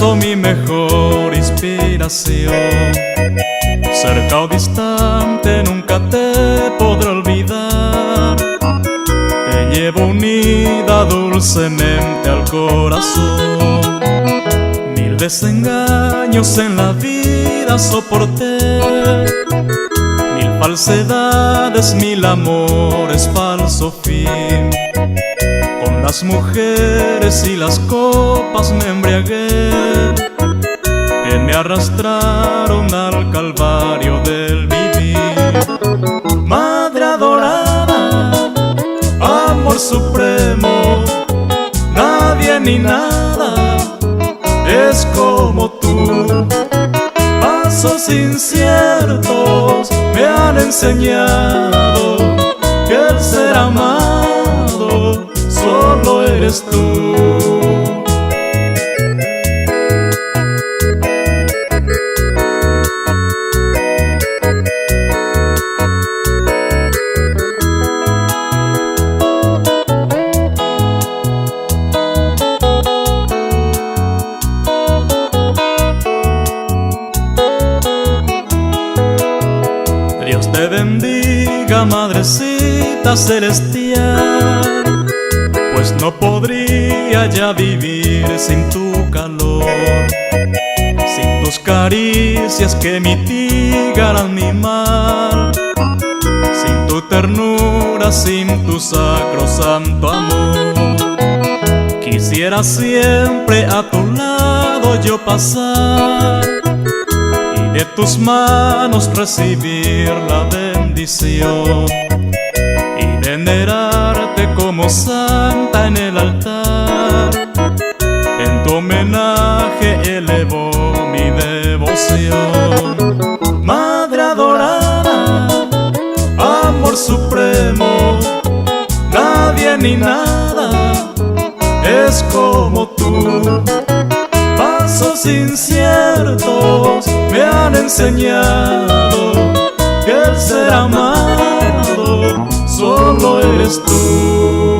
muso, mi mejor inspiración. Cerca o distante nunca te podré olvidar. Te llevo unida dulcemente al corazón. Mil desengaños en la vida soporté, mil falsedades, mil amores, falso fin. Con las mujeres y las copas me embriagué, que me arrastraron al calvario del vivir. Madre adorada, amor supremo, nadie ni nada es como tú. Pasos inciertos me han enseñado que el ser amado solo eres tú. Dios te bendiga, madrecita celestial, pues no podría ya vivir sin tu calor, sin tus caricias que mitigaran mi mal, sin tu ternura, sin tu sacrosanto amor. Quisiera siempre a tu lado yo pasar y de tus manos recibir la bendición y venerarte como santa en el altar. En tu homenaje elevo mi devoción. Madre adorada, amor supremo, nadie ni nada es como tú. Pasos inciertos me han enseñado que el ser amado solo eres tú.